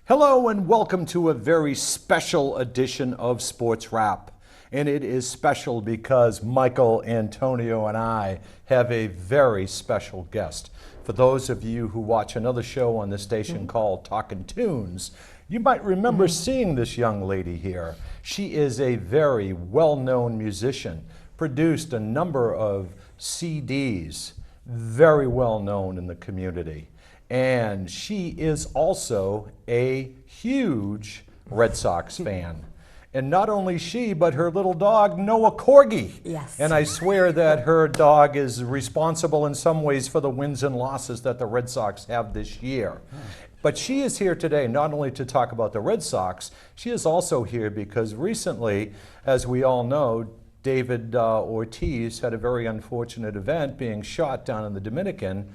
Hello and welcome to a very special edition of Sports Wrap. And it is special because Michael, Antonio, and I have a very special guest. For those of you who watch another show on the station called Talkin' Tunes, you might remember seeing this young lady here. She is a very well-known musician, produced a number of CDs, very well-known in the community. And she is also a huge Red Sox fan. And not only she, but her little dog, Noah Corgi. Yes. And I swear that her dog is responsible in some ways for the wins and losses that the Red Sox have this year. But she is here today not only to talk about the Red Sox, she is also here because recently, as we all know, David Ortiz had a very unfortunate event, being shot down in the Dominican.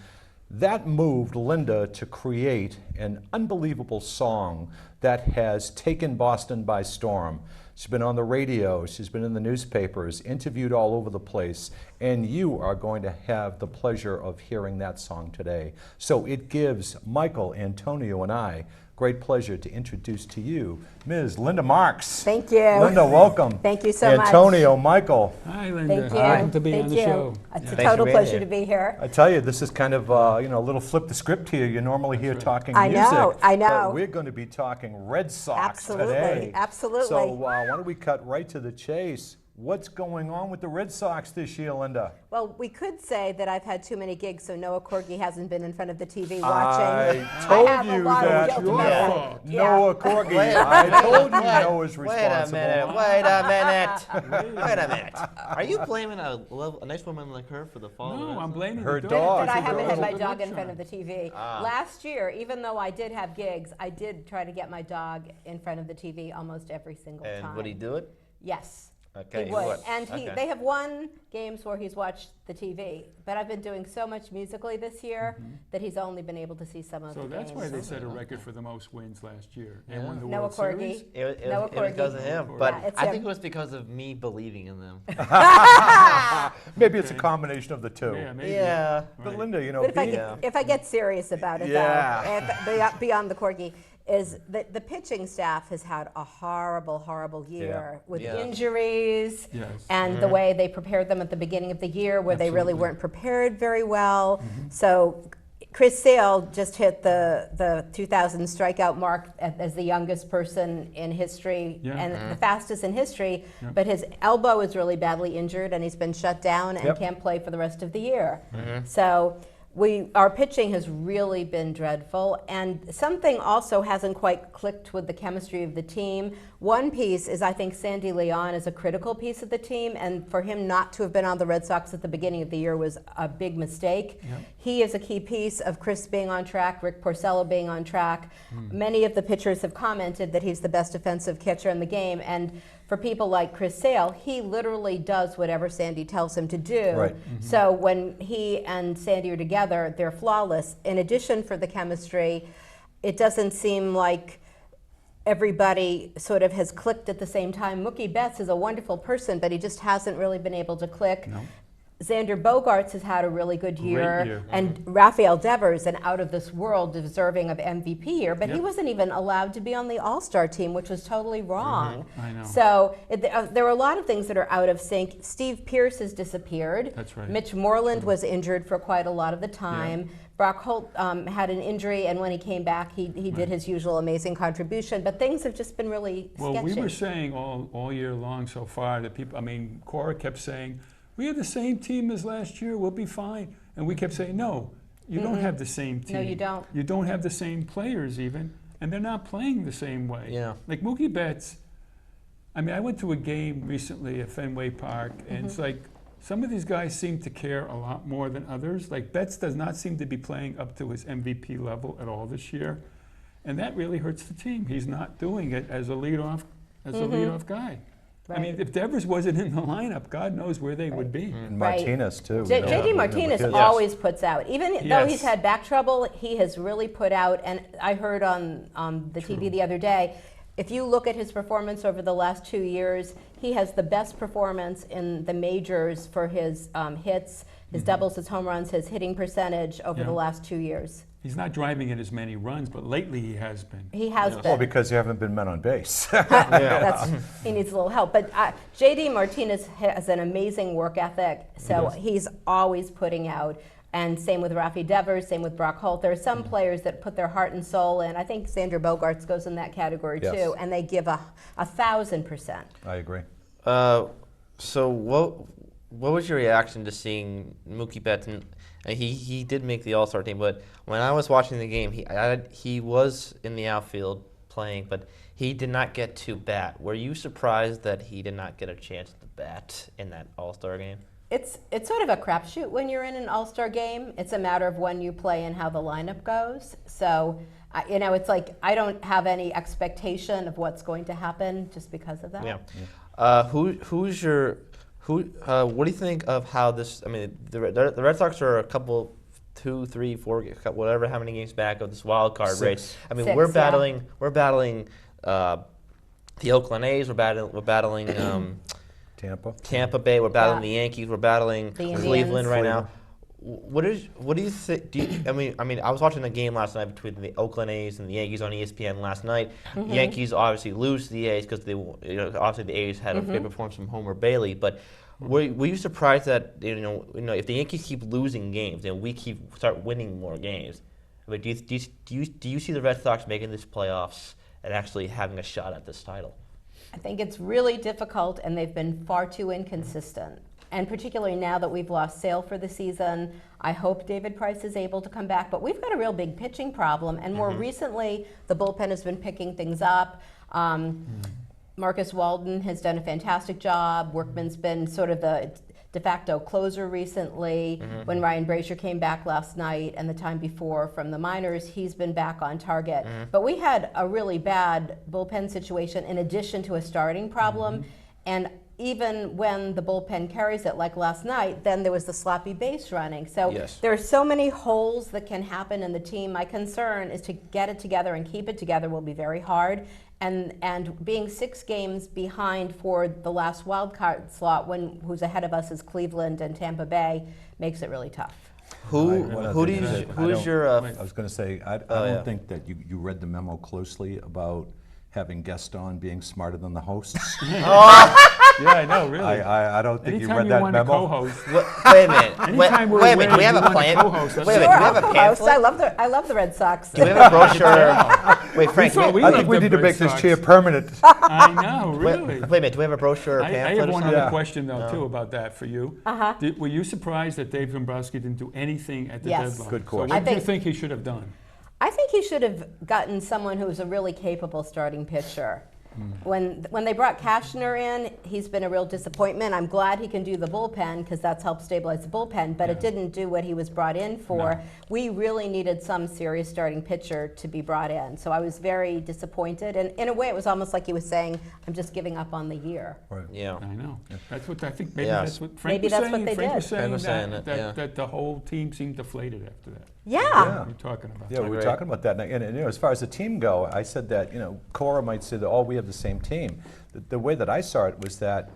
That moved Linda to create an unbelievable song that has taken Boston by storm. She's been on the radio, she's been in the newspapers, interviewed all over the place, and you are going to have the pleasure of hearing that song today. So it gives Michael, Antonio, and I great pleasure to introduce to you Ms. Linda Marks. Thank you. Linda, welcome. Thank you so much. Antonio, Michael. Hi, Linda. Thank you. Welcome to be Thank on the you. show. It's a Thanks total for being pleasure here. to be here. I tell you, this is kind of a little flip the script here. You're normally here talking I music. know, I know. But we're going to be talking Red Sox Absolutely, today. absolutely. So why don't we cut right to the chase? What's going on with the Red Sox this year, Linda? Well, we could say that I've had too many gigs, so Noah Corgi hasn't been in front of the TV watching. I told have a you lot of that. guilt about that. Yeah. Noah Corgi. I told you Noah's responsible. Wait a minute. Are you blaming a nice woman like her for the fall? No, I'm blaming Her the dog. But I She's haven't had a my good dog luck in front of charm. the TV. Last year, even though I did have gigs, I did try to get my dog in front of the TV almost every single time. And would he do it? Yes. Okay, He he would. would. And Okay. they have won games where he's watched the TV, but I've been doing so much musically this year that he's only been able to see some of So the that's games. why they set a record for the most wins last year and won the Noah World Corgi. Series. Noah It was because Corgi. of him, Yeah, but it's I him. think it was because of me believing in them. Maybe it's a combination of the two. Yeah, maybe. Yeah. But Right. Linda, you know, But if I, being, get, if I get serious about it, Yeah. though, beyond the Corgi, is that the pitching staff has had a horrible, horrible year with Yeah. injuries Yes. and the way they prepared them at the beginning of the year where they really Absolutely. weren't prepared very well. So Chris Sale just hit the 2,000 strikeout mark as the youngest person in history Yeah. and the fastest in history, Yeah. but his elbow is really badly injured and he's been shut down and Yep. can't play for the rest of the year. So our pitching has really been dreadful, and something also hasn't quite clicked with the chemistry of the team. One piece is I think Sandy Leon is a critical piece of the team, and for him not to have been on the Red Sox at the beginning of the year was a big mistake. Yep. He is a key piece of Chris being on track, Rick Porcello being on track. Many of the pitchers have commented that he's the best defensive catcher in the game, and for people like Chris Sale, he literally does whatever Sandy tells him to do. Right. So when he and Sandy are together, they're flawless. In addition, for the chemistry, it doesn't seem like everybody sort of has clicked at the same time. Mookie Betts is a wonderful person, but he just hasn't really been able to click. No. Xander Bogaerts has had a really good year, year. and Rafael Devers, an out of this world deserving of MVP year, but he Yep. wasn't even allowed to be on the All-Star team, which was totally wrong. I know. So there are a lot of things that are out of sync. Steve Pearce has disappeared. That's right. Mitch Moreland was injured for quite a lot of the time. Brock Holt had an injury, and when he came back, he did his usual amazing contribution. But things have just been really Well, sketchy. we were saying all year long so far that people, Cora kept saying, we have the same team as last year, we'll be fine. And we kept saying, no, you don't have the same team. No, you don't. You don't have the same players even, and they're not playing the same way. Yeah. Like Mookie Betts, I went to a game recently at Fenway Park, and it's like some of these guys seem to care a lot more than others. Like Betts does not seem to be playing up to his MVP level at all this year, and that really hurts the team. He's not doing it as a leadoff guy. I mean, Right. if Devers wasn't in the lineup, God knows where they would be. and Right. Martinez, too. J- you know, JD with Martinez his- always puts out, even though Yes. he's had back trouble, he has really put out, and I heard on the TV the other day, if you look at his performance over the last 2 years, he has the best performance in the majors for his hits, his doubles, his home runs, his hitting percentage over Yeah. the last 2 years. He's not driving in as many runs, but lately he has been. He has Well, been. because you haven't been men on base. He needs a little help. But J.D. Martinez has an amazing work ethic, so he's always putting out. And same with Rafi Devers, same with Brock Holt. There are some players that put their heart and soul in. I think Xander Bogaerts goes in that category Yes. too, and they give 1,000%. I agree. So what was your reaction to seeing Mookie Betts? And he did make the All-Star team, but when I was watching the game, he was in the outfield playing, but he did not get to bat. Were you surprised that he did not get a chance to bat in that All-Star game? It's sort of a crapshoot when you're in an All-Star game. It's a matter of when you play and how the lineup goes. So, it's like I don't have any expectation of what's going to happen just because of that. Yeah. What do you think of how this? I mean, the Red Sox are a couple, 2, 3, 4, whatever, how many games back of this wild card race. I mean, 6, we're yeah. battling the Oakland A's. We're battling Tampa Bay. We're battling the Yankees. We're battling The Cleveland Indians. right now. What do you think? I mean, I was watching a game last night between the Oakland A's and the Yankees on ESPN last night. Yankees obviously lose to the A's because obviously the A's had a great performance from Homer Bailey. But were you surprised that if the Yankees keep losing games and we start winning more games? I mean, do you see the Red Sox making this playoffs and actually having a shot at this title? I think it's really difficult, and they've been far too inconsistent. And particularly now that we've lost Sale for the season, I hope David Price is able to come back. But we've got a real big pitching problem, and more recently, the bullpen has been picking things up. Marcus Walden has done a fantastic job. Workman's been sort of the de facto closer recently. When Ryan Brasier came back last night and the time before from the minors, he's been back on target. But we had a really bad bullpen situation in addition to a starting problem. And even when the bullpen carries it, like last night, then there was the sloppy base running. So there are so many holes that can happen in the team. My concern is to get it together and keep it together will be very hard. And being 6 games behind for the last wild card slot, who's ahead of us is Cleveland and Tampa Bay, makes it really tough. Who's your? I was going to say, I don't think that you read the memo closely about having guests on being smarter than the hosts. Yeah, I know, really. I don't think Anytime you read that want memo. To co-host, Wait a minute. Anytime we're wait a minute. Do we have winning, a you want to plan? co-host. Wait a minute. Sure, Do we have a I'll co-host. pamphlet? I love the Red Sox. Do we have a brochure? Wait, Frank. thought we I loved think we the need to Red make this Sox. chair permanent. I know, really. Wait a minute. Do we have a brochure or I pamphlet have or one something? other question, though, too, about that for you. Were you surprised that Dave Dombrowski didn't do anything at the Yes. deadline? Good So question. what do you think he should have done? I think he should have gotten someone who's a really capable starting pitcher. When they brought Cashner in, he's been a real disappointment. I'm glad he can do the bullpen because that's helped stabilize the bullpen, but it didn't do what he was brought in for. No. We really needed some serious starting pitcher to be brought in. So I was very disappointed. And in a way, it was almost like he was saying, I'm just giving up on the year. Right. Yeah. I know. That's what I think. Maybe Yeah. that's what Frank Maybe was that's saying. what they Frank did. was saying, was saying it, yeah. that the whole team seemed deflated after that. Yeah. We're talking about. Yeah, we were Right. talking about that. And as far as the team go, I said that, Cora might say that, we have the same team. The way that I saw it was that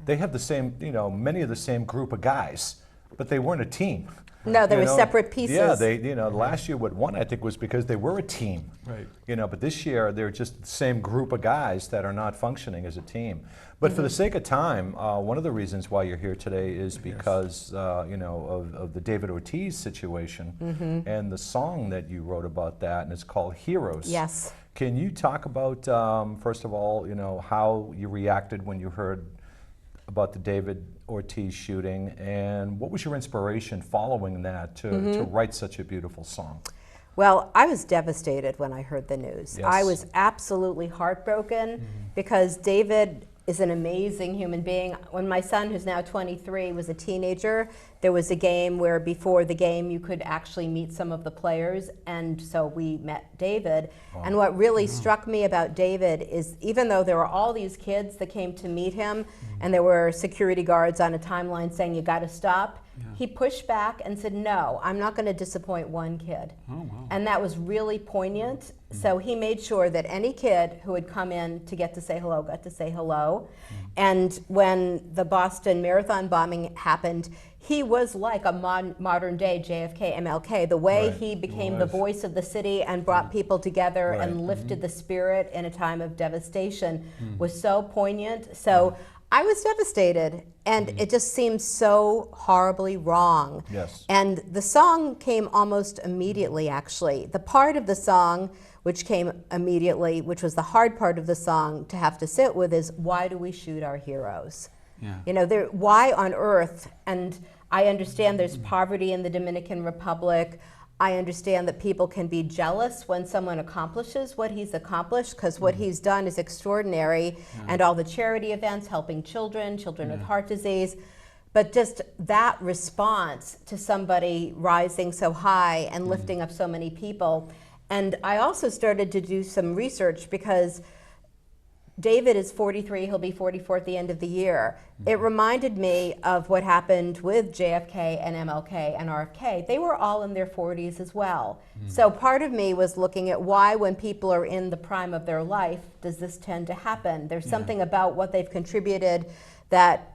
they have the same, many of the same group of guys, but they weren't a team. No, they You were know? separate pieces. Yeah, last year what won, I think, was because they were a team. Right. But this year they're just the same group of guys that are not functioning as a team. But for the sake of time, one of the reasons why you're here today is because, of the David Ortiz situation and the song that you wrote about that, and it's called Heroes. Yes. Can you talk about, first of all, how you reacted when you heard about the David Ortiz shooting, and what was your inspiration following that to write such a beautiful song? Well, I was devastated when I heard the news. Yes. I was absolutely heartbroken because David is an amazing human being. When my son, who's now 23, was a teenager, there was a game where before the game you could actually meet some of the players, and so we met David. And what really struck me about David is even though there were all these kids that came to meet him, and there were security guards on a timeline saying, you gotta stop, he pushed back and said, no, I'm not going to disappoint one kid. Oh, wow. And that was really poignant. So he made sure that any kid who had come in to get to say hello got to say hello. And when the Boston Marathon bombing happened, he was like a modern day JFK, MLK. The way Right. he became He the was. voice of the city and brought people together Right. and lifted the spirit in a time of devastation was so poignant. So I was devastated, and it just seemed so horribly wrong. Yes. And the song came almost immediately, actually. The part of the song which came immediately, which was the hard part of the song to have to sit with, is why do we shoot our heroes? Yeah. You know, why on earth? And I understand there's poverty in the Dominican Republic. I understand that people can be jealous when someone accomplishes what he's accomplished, because what he's done is extraordinary, and all the charity events helping children with heart disease. But just that response to somebody rising so high and lifting up so many people. And I also started to do some research because David is 43, he'll be 44 at the end of the year. It reminded me of what happened with JFK and MLK and RFK. They were all in their 40s as well. So part of me was looking at why, when people are in the prime of their life, does this tend to happen? There's something about what they've contributed that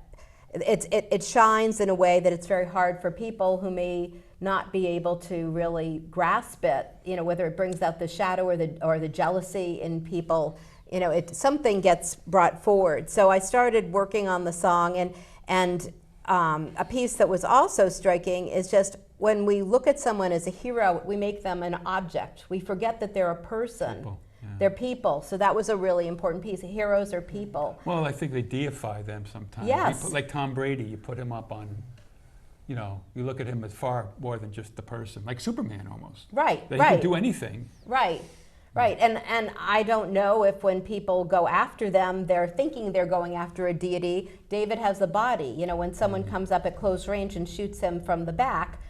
it shines in a way that it's very hard for people who may not be able to really grasp it, you know, whether it brings out the shadow or the jealousy in people. You know, something gets brought forward. So I started working on the song, and a piece that was also striking is just when we look at someone as a hero, we make them an object. We forget that they're a person. People, yeah. They're people. So that was a really important piece. Heroes are people. Well, I think they deify them sometimes. Yes. Like Tom Brady, you put him up on, you know, you look at him as far more than just the person, like Superman almost. Right, That right. He can do anything. Right. Right, and I don't know if when people go after them, they're thinking they're going after a deity. David has the body. You know, when someone comes up at close range and shoots him from the back,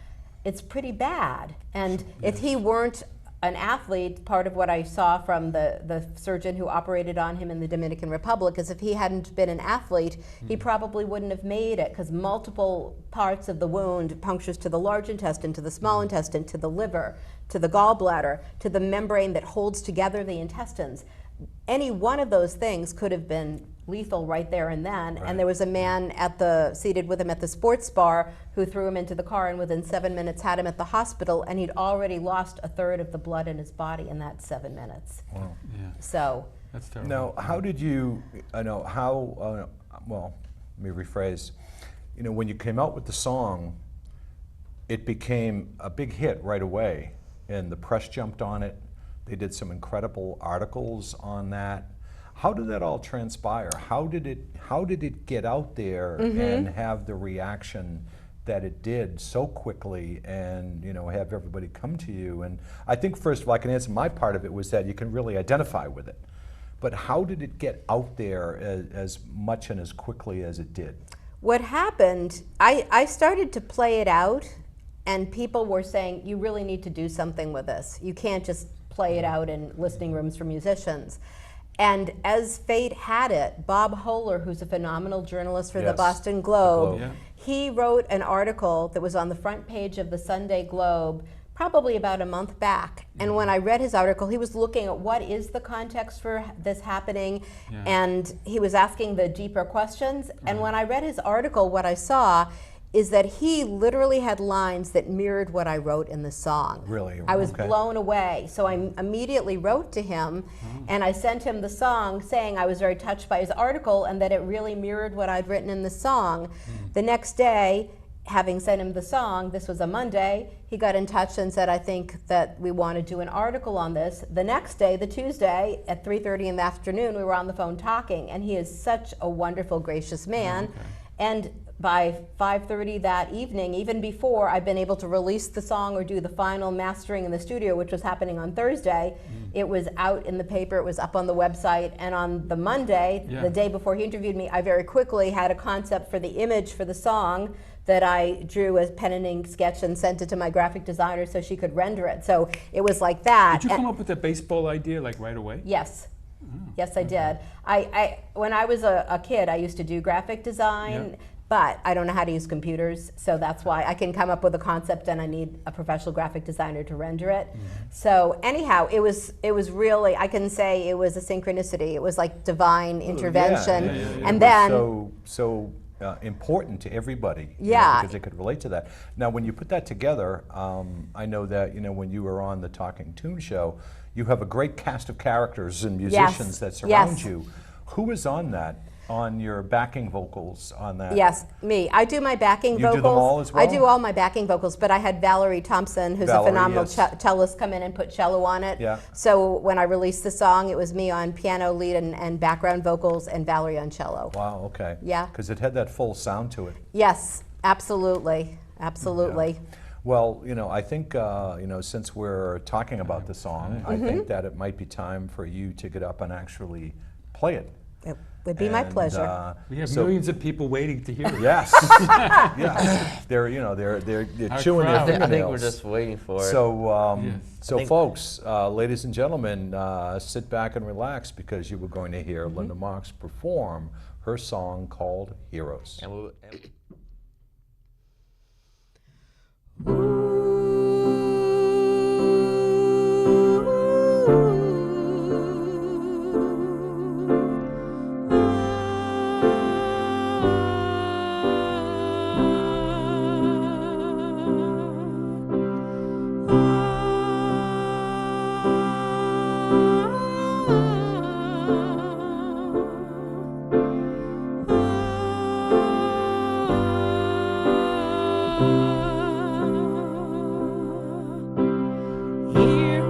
it's pretty bad. And if he weren't an athlete, part of what I saw from the surgeon who operated on him in the Dominican Republic is if he hadn't been an athlete, he probably wouldn't have made it, because multiple parts of the wound, punctures to the large intestine, to the small intestine, to the liver, to the gallbladder, to the membrane that holds together the intestines. Any one of those things could have been lethal right there and then. Right. And there was a man seated with him at the sports bar who threw him into the car, and within 7 minutes had him at the hospital, and he'd already lost a third of the blood in his body in that 7 minutes. Wow. Yeah, So, that's terrible. Now, how did you, well, let me rephrase. You know, when you came out with the song, it became a big hit right away, and the press jumped on it. They did some incredible articles on that. How did that all transpire? How did it get out there and have the reaction that it did so quickly, and, you know, have everybody come to you? And I think, first of all, I can answer my part of it was that you can really identify with it. But how did it get out there as much and as quickly as it did? what happened, I started to play it out, and people were saying, you really need to do something with this. You can't just play it out in listening rooms for musicians. And as fate had it, Bob Hohler, who's a phenomenal journalist for the Yes, Boston the Globe, Globe. Yeah. he wrote an article that was on the front page of the Sunday Globe probably about a month back. And when I read his article, he was looking at what is the context for this happening, Yeah. and he was asking the deeper questions. And when I read his article, what I saw is that he literally had lines that mirrored what I wrote in the song. Really? I was Okay. blown away. So I immediately wrote to him, and I sent him the song saying I was very touched by his article and that it really mirrored what I'd written in the song. The next day, having sent him the song, this was a Monday, he got in touch and said, I think that we want to do an article on this. The next day, the Tuesday, at 3:30 in the afternoon, we were on the phone talking, and he is such a wonderful, gracious man. Okay. And by 5:30 that evening, even before I'd been able to release the song or do the final mastering in the studio, which was happening on Thursday, it was out in the paper, it was up on the website, and on the Monday, Yeah. the day before he interviewed me, I very quickly had a concept for the image for the song that I drew as pen and ink sketch and sent it to my graphic designer so she could render it. So it was like that. Did you And- come up with the baseball idea like right away? Yes. Yes, I did. When I was a kid, I used to do graphic design, Yeah. but I don't know how to use computers, so that's why I can come up with a concept and I need a professional graphic designer to render it. So anyhow, it was really, I can say it was a synchronicity. It was like divine intervention. And then so important to everybody, Yeah. because they could relate to that. Now, when you put that together, I know that when you were on the Talking Tune show, you have a great cast of characters and musicians that surround Yes. you. Who is on that? On your backing vocals on that? Yes, me. I do my backing You vocals. do them all as well? I do all my backing vocals, but I had Valerie Thompson, who's Valerie, a phenomenal yes. cellist, come in and put cello on it. Yeah. So when I released the song, it was me on piano lead and background vocals, and Valerie on cello. Wow, okay. Yeah. Because it had that full sound to it. Yes, absolutely, absolutely. Well, I think, since we're talking about the song, I think that it might be time for you to get up and actually play it. It would be my And, pleasure. We have so- millions of people waiting to hear it. Yes. Yeah. They're Our chewing crowd. their I think we're fingernails. just waiting for it. So, Yes. so I think- folks, ladies and gentlemen, sit back and relax because you were going to hear Linda Marks perform her song called Heroes. And we'll,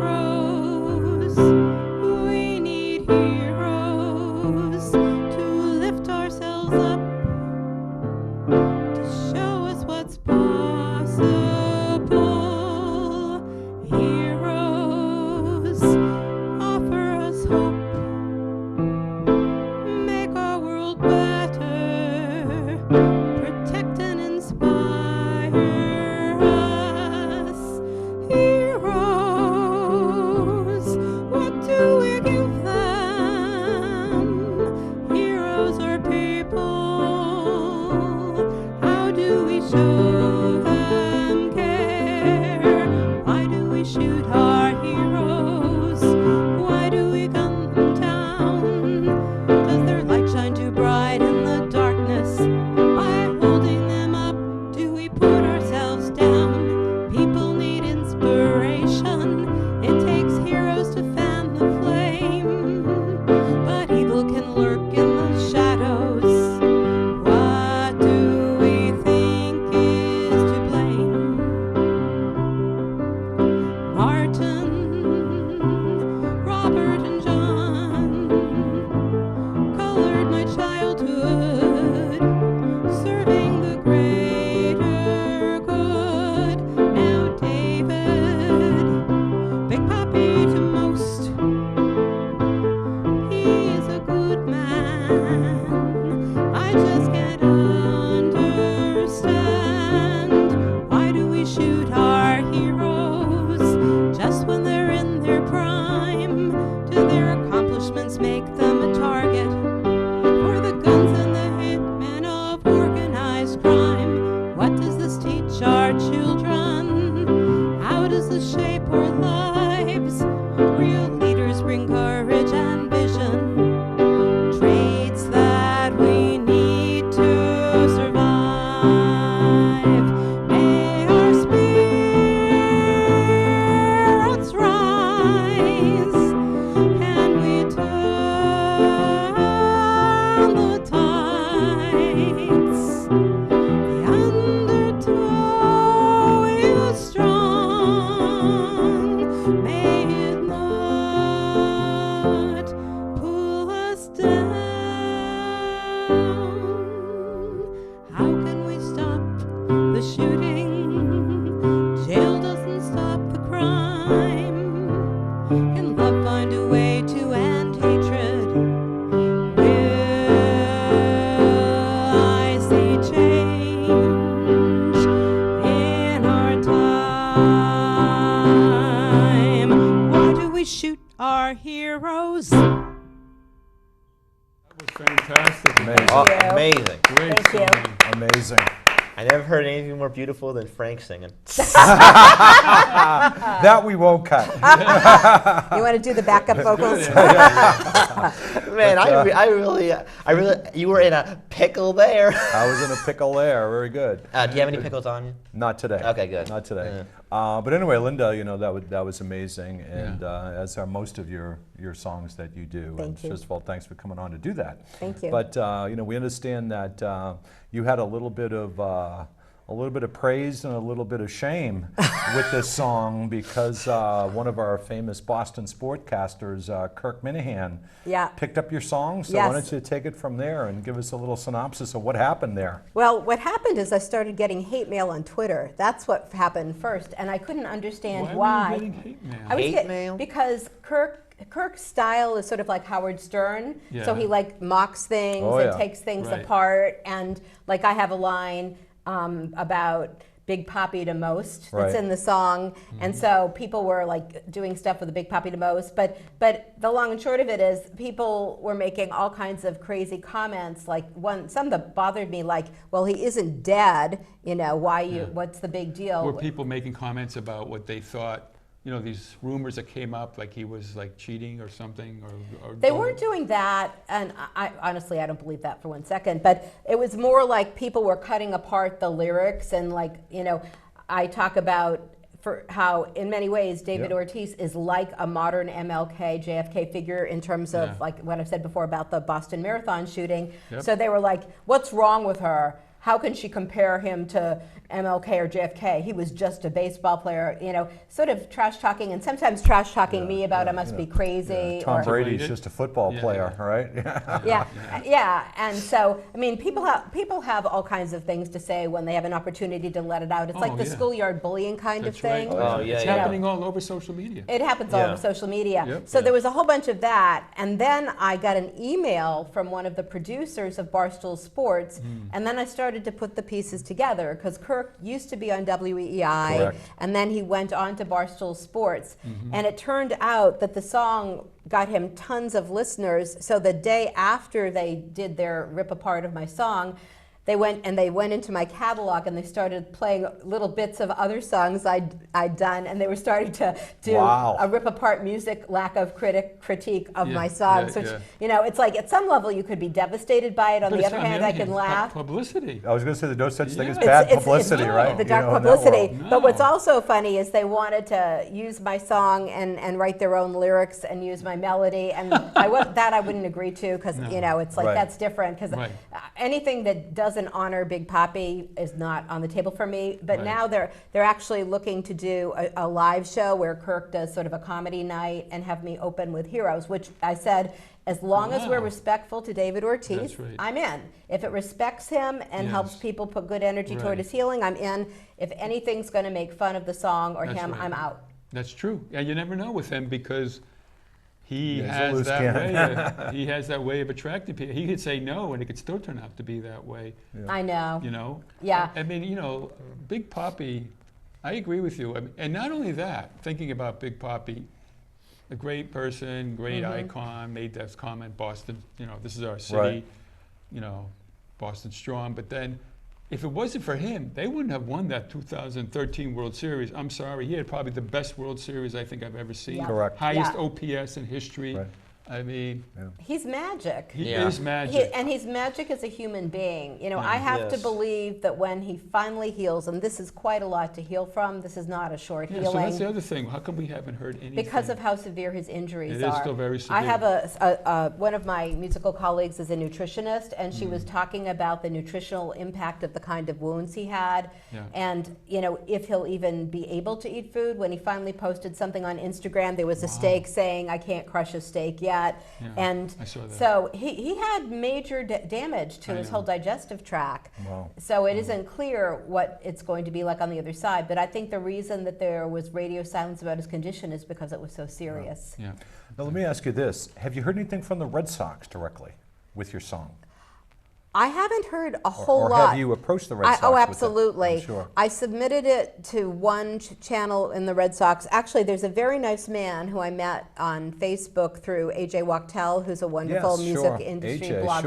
Heroes, we need heroes to lift ourselves up, to show us what's possible. Heroes, offer us hope, make our world better, protect and inspire us. Heroes, what do we give them? Heroes are people. How do we show them care? Why do we shoot our heroes? Why do we gun them down? Does their light shine too bright in the darkness? By holding them up, do we put ourselves down? People need inspiration. It takes heroes to fan the flame, but evil can lurk in the shadows. What do we think is to blame? Martin, Robert, and John colored my childhood, serving the greater good. Now David, Big Papi to most, he is a good man. I just can't understand, why do we shoot our heroes just when they're in their prime? Do their accomplishments make them a target for the guns and the hitmen of organized crime? What does this teach our children? How does this shape our lives? Real leaders bring courage and vision, traits that we need to survive. May our spirits rise, and we turn the tides. The undertow is strong. May it not pull us down. How can we stop the shooting? Jail doesn't stop the crime. Can love find a way to end hatred? Will I see change in our time? Why do we shoot our heroes? That was fantastic. Amazing. oh, amazing. Great Thank you. song. Amazing. I never heard anything more beautiful than Frank singing. That we won't cut. You want to do the backup vocals? Man, I really, you were in a pickle there. I was in a pickle there. Very good. Do you have any pickles on you? Not today. Okay, good. Not today. But anyway, Linda, that was amazing, and as are most of your songs that you do. Thank and you. First of all, thanks for coming on to do that. Thank you. But we understand that you had a little bit of praise and a little bit of shame with this song because one of our famous Boston sportcasters, Kirk Minahan, picked up your song. So why don't you take it from there and give us a little synopsis of what happened there? Well, what happened is I started getting hate mail on Twitter. That's what happened first, and I couldn't understand why. Were you getting hate mail? I was Hate mail? because Kirk's style is sort of like Howard Stern. So he like mocks things and takes things apart. And like I have a line about Big Papi to Most that's in the song. And so people were like doing stuff with the Big Papi to Most. But the long and short of it is people were making all kinds of crazy comments. Like some that bothered me, like, well, he isn't dead. What's the big deal? Were people making comments about what they thought? These rumors that came up, like he was like cheating or something, or they weren't doing that, and I honestly I don't believe that for 1 second. But it was more like people were cutting apart the lyrics, and I talk about for how in many ways David Ortiz is like a modern MLK, JFK figure in terms of like what I've said before about the Boston Marathon shooting. So they were like, "What's wrong with her? How can she compare him to MLK or JFK? He was just a baseball player," sort of trash talking, and sometimes trash talking me about I must be crazy. Tom or, Brady's just a football player, right? And so I mean, people have all kinds of things to say when they have an opportunity to let it out. It's like the schoolyard bullying kind of thing. Right. It's yeah. happening all over social media. It happens all over social media. So there was a whole bunch of that, and then I got an email from one of the producers of Barstool Sports, and then I started to put the pieces together because Kirk used to be on WEEI, Correct. and then he went on to Barstool Sports, and it turned out that the song got him tons of listeners. So the day after they did their rip apart of my song, they went into my catalog and they started playing little bits of other songs I'd done, and they were starting to do a rip apart music lack of critique of my songs, which it's like at some level you could be devastated by it. On the other hand, I can laugh. Publicity. I was going to say there's no such thing as bad publicity, right? The dark publicity. But what's also funny is they wanted to use my song and write their own lyrics and use my melody, and I wouldn't agree to because it's like that's different because anything that doesn't honor Big Papi is not on the table for me. But now they're actually looking to do a live show where Kirk does sort of a comedy night and have me open with Heroes, which I said, as long as we're respectful to David Ortiz, I'm in. If it respects him and helps people put good energy toward his healing, I'm in. If anything's going to make fun of the song or him, I'm out. That's true. Yeah, you never know with him because he has that way of attracting people. He could say no, and it could still turn out to be that way. I know. Yeah. I mean, Big Papi, I agree with you. I mean, and not only that, thinking about Big Papi, a great person, great icon, made that comment, Boston, this is our city, Boston strong. But then if it wasn't for him, they wouldn't have won that 2013 World Series. I'm sorry. He had probably the best World Series I think I've ever seen. Yeah. Correct. Highest OPS in history. Right. I mean, he's magic. He is magic. And he's magic as a human being. I have to believe that when he finally heals, and this is quite a lot to heal from, this is not a short healing. So that's the other thing. How come we haven't heard anything? Because of how severe his injuries are. It is still very severe. I have one of my musical colleagues is a nutritionist, and she was talking about the nutritional impact of the kind of wounds he had, and if he'll even be able to eat food. When he finally posted something on Instagram, there was a steak saying, "I can't crush a steak yet." And I saw that. so he had major damage to his whole digestive tract. Wow. So it isn't clear what it's going to be like on the other side. But I think the reason that there was radio silence about his condition is because it was so serious. Yeah. Now let me ask you this: have you heard anything from the Red Sox directly with your song? I haven't heard a whole Or lot. have you approached the Red Sox Oh, with it? absolutely. I'm sure. I submitted it to one channel in the Red Sox. Actually, there's a very nice man who I met on Facebook through AJ Wachtel, who's a wonderful Yes, music sure. industry AJ, blogger.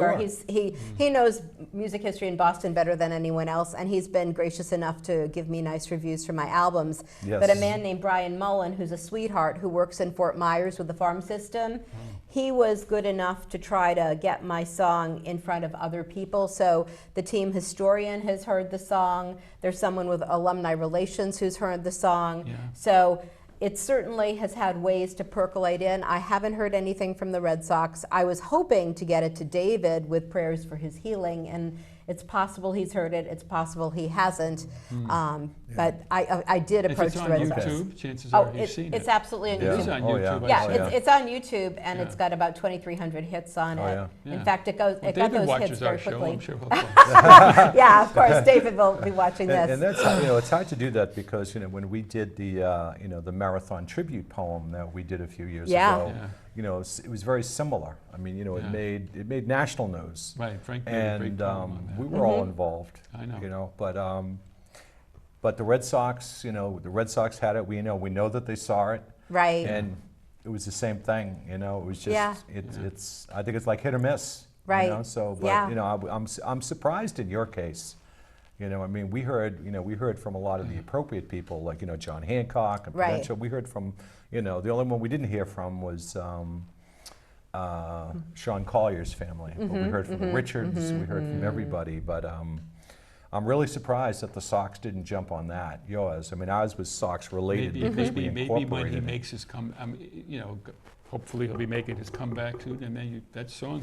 sure. He knows music history in Boston better than anyone else, and he's been gracious enough to give me nice reviews for my albums. Yes. But a man named Brian Mullen, who's a sweetheart, who works in Fort Myers with the farm system, he was good enough to try to get my song in front of other people. So the team historian has heard the song. There's someone with alumni relations who's heard the song. Yeah. So it certainly has had ways to percolate in. I haven't heard anything from the Red Sox. I was hoping to get it to David with prayers for his healing, and it's possible he's heard it. It's possible he hasn't. But I did If approach it's the on Red Sox. YouTube, chances Oh, are he's seen it's it. absolutely on Yeah. It is YouTube. on Oh, yeah. YouTube. I Yeah, see Oh, it. it's on YouTube, and Yeah. it's got about 2,300 hits on Oh, it. yeah. Yeah. In fact, it got David those hits watches very our show, quickly. I'm sure he'll play. Yeah, of course, David will be watching this. And that's it's hard to do that because when we did the the marathon tribute poem that we did a few years Yeah. ago, Yeah. it was very similar. I mean, Yeah. it made national news. Right, Frank made a great And poem on that. we were all involved. I know. But the Red Sox, the Red Sox had it. We know that they saw it, Right. and it was the same thing. It was just Yeah. it's I think it's like hit or miss. Right. So, but Yeah. I'm surprised in your case. I mean, we heard from a lot of the appropriate people, like John Hancock and Right. Prudential. We heard from the only one we didn't hear from was Sean Collier's family. But we heard from the Richards. We heard from everybody. But I'm really surprised that the Sox didn't jump on that. Yours, I mean, ours was Sox related because we Maybe incorporated when he it. makes his hopefully he'll be making his comeback soon, and then that song,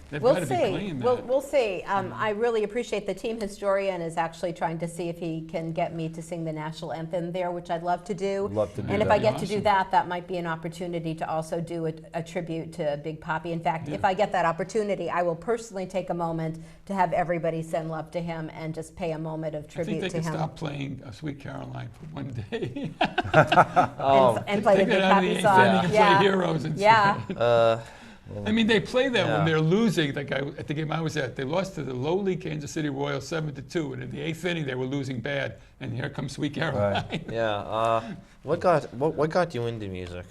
they've got We'll to be see. playing that. We'll see. I really appreciate the team historian is actually trying to see if he can get me to sing the national anthem there, which I'd love to do. Love to do And if that. I get to do Awesome. that, that might be an opportunity to also do a tribute to Big Papi. In fact, if I get that opportunity, I will personally take a moment to have everybody send love to him and just pay a moment of I think tribute they to could him. stop playing Sweet Caroline for one day. And play the Take Big that out of the Papi eighth song. inning and Yeah. play Heroes instead. Yeah. I mean, they play that Yeah. when they're losing. Like at the game I was at, they lost to the lowly Kansas City Royals 7-2, and in the eighth inning they were losing bad. And here comes Sweet Caroline. Yeah. What got you into music?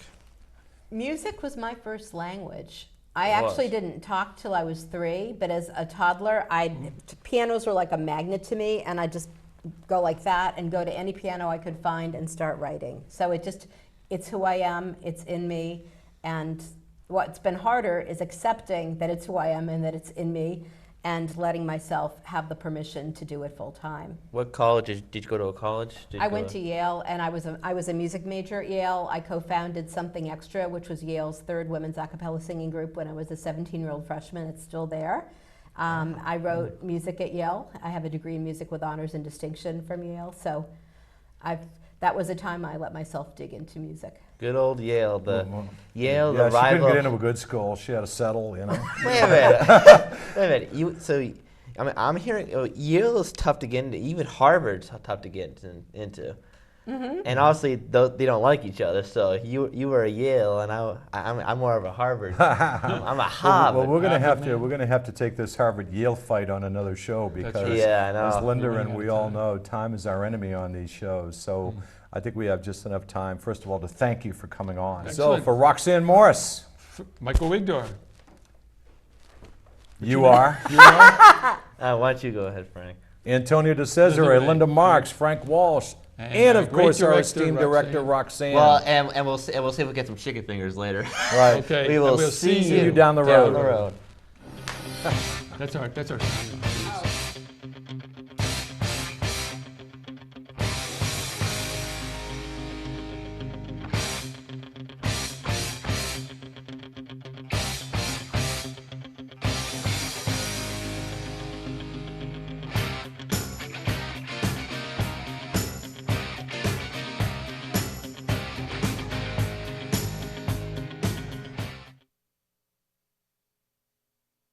Music was my first language. I It was. actually didn't talk till I was 3, but as a toddler, pianos were like a magnet to me, and I just go like that and go to any piano I could find and start writing. So it's who I am, it's in me, and what's been harder is accepting that it's who I am and that it's in me, and letting myself have the permission to do it full time. What college did you go to? A college? I went to Yale, and I was a music major at Yale. I co-founded Something Extra, which was Yale's third women's a cappella singing group when I was a 17-year-old freshman. It's still there. I wrote music at Yale. I have a degree in music with honors and distinction from Yale. So that was a time I let myself dig into music. Good old Yale, the Yeah, the she rival. couldn't get into a good school. She had to settle. Wait a minute. Wait a minute. I'm hearing Yale is tough to get into. Even Harvard's tough to get into. And obviously, they don't like each other. So you were a Yale, and I'm more of a Harvard. I'm a Harvard. Well, we're gonna have to take this Harvard Yale fight on another show because, right. Yeah, I know. as Linda We're running and out we of all time. know, time is our enemy on these shows. So I think we have just enough time. First of all, to thank you for coming on. Excellent. So for Roxanne Morris, Michael Wigdor. you are Why don't you go ahead, Frank? Antonio De Cesare, Linda Marks, Frank Walsh, and of great course our director, esteemed director Roxanne. Well, and we'll see if we get some chicken fingers later. right. Okay, We and will we'll see See you down the down road. the road. That's our